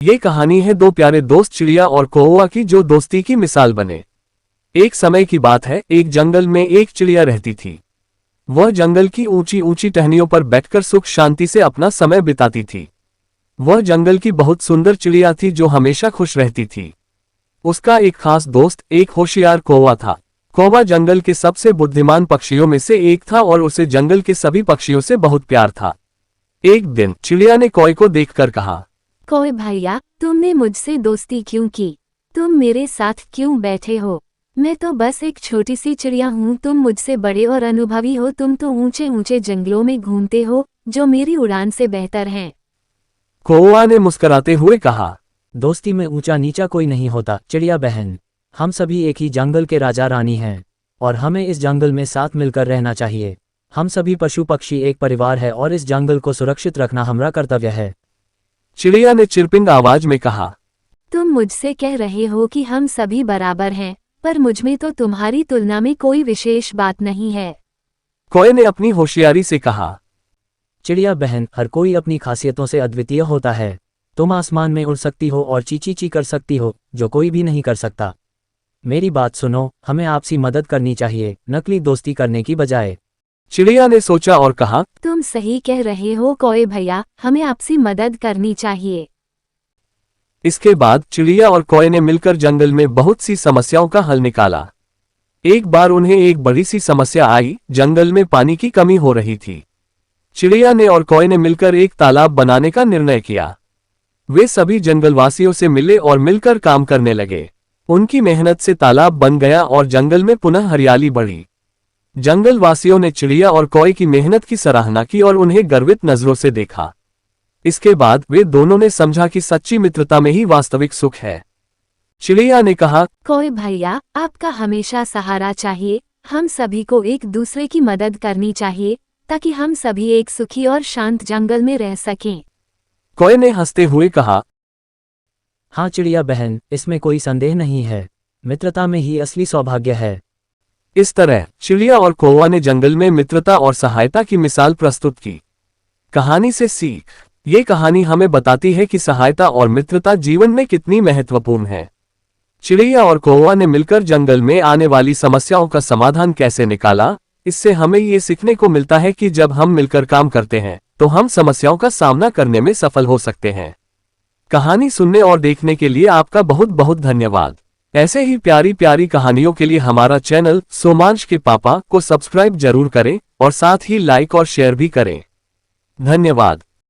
ये कहानी है दो प्यारे दोस्त चिड़िया और कौवा की जो दोस्ती की मिसाल बने। एक समय की बात है, एक जंगल में एक चिड़िया रहती थी। वह जंगल की ऊंची ऊंची टहनियों पर बैठकर सुख शांति से अपना समय बिताती थी। वह जंगल की बहुत सुंदर चिड़िया थी जो हमेशा खुश रहती थी। उसका एक खास दोस्त एक होशियार कौवा था। कौवा जंगल के सबसे बुद्धिमान पक्षियों में से एक था और उसे जंगल के सभी पक्षियों से बहुत प्यार था। एक दिन चिड़िया ने कौवे को देखकर कहा, कौवे भैया, तुमने मुझसे दोस्ती क्यों की? तुम मेरे साथ क्यों बैठे हो? मैं तो बस एक छोटी सी चिड़िया हूँ, तुम मुझसे बड़े और अनुभवी हो। तुम तो ऊंचे ऊंचे जंगलों में घूमते हो जो मेरी उड़ान से बेहतर हैं। कौवा ने मुस्कुराते हुए कहा, दोस्ती में ऊंचा नीचा कोई नहीं होता चिड़िया बहन। हम सभी एक ही जंगल के राजा रानी हैं और हमें इस जंगल में साथ मिलकर रहना चाहिए। हम सभी पशु पक्षी एक परिवार है और इस जंगल को सुरक्षित रखना हमारा कर्तव्य है। चिड़िया ने चिरपिंग आवाज में कहा, तुम मुझसे कह रहे हो कि हम सभी बराबर हैं, पर मुझमें तो तुम्हारी तुलना में कोई विशेष बात नहीं है। कौवे ने अपनी होशियारी से कहा, चिड़िया बहन, हर कोई अपनी खासियतों से अद्वितीय होता है। तुम आसमान में उड़ सकती हो और ची ची ची कर सकती हो जो कोई भी नहीं कर सकता। मेरी बात सुनो, हमें आपसी मदद करनी चाहिए, नकली दोस्ती करने की बजाय। चिड़िया ने सोचा और कहा, तुम सही कह रहे हो कौवे भैया, हमें आपसी मदद करनी चाहिए। इसके बाद चिड़िया और कौवे ने मिलकर जंगल में बहुत सी समस्याओं का हल निकाला। एक बार उन्हें एक बड़ी सी समस्या आई, जंगल में पानी की कमी हो रही थी। चिड़िया ने और कौवे ने मिलकर एक तालाब बनाने का निर्णय किया। वे सभी जंगलवासियों से मिले और मिलकर काम करने लगे। उनकी मेहनत से तालाब बन गया और जंगल में पुनः हरियाली बढ़ी। जंगलवासियों ने चिड़िया और कौवे की मेहनत की सराहना की और उन्हें गर्वित नजरों से देखा। इसके बाद वे दोनों ने समझा कि सच्ची मित्रता में ही वास्तविक सुख है। चिड़िया ने कहा, कौवे भैया, आपका हमेशा सहारा चाहिए। हम सभी को एक दूसरे की मदद करनी चाहिए ताकि हम सभी एक सुखी और शांत जंगल में रह सकें। कौवे ने हंसते हुए कहा, हाँ चिड़िया बहन, इसमें कोई संदेह नहीं है। मित्रता में ही असली सौभाग्य है। इस तरह चिड़िया और कौवा ने जंगल में मित्रता और सहायता की मिसाल प्रस्तुत की। कहानी से सीख। ये कहानी हमें बताती है कि सहायता और मित्रता जीवन में कितनी महत्वपूर्ण है। चिड़िया और कौवा ने मिलकर जंगल में आने वाली समस्याओं का समाधान कैसे निकाला। इससे हमें ये सीखने को मिलता है कि जब हम मिलकर काम करते हैं तो हम समस्याओं का सामना करने में सफल हो सकते हैं। कहानी सुनने और देखने के लिए आपका बहुत बहुत धन्यवाद। ऐसे ही प्यारी प्यारी कहानियों के लिए हमारा चैनल सोमांश के पापा को सब्सक्राइब जरूर करें और साथ ही लाइक और शेयर भी करें। धन्यवाद।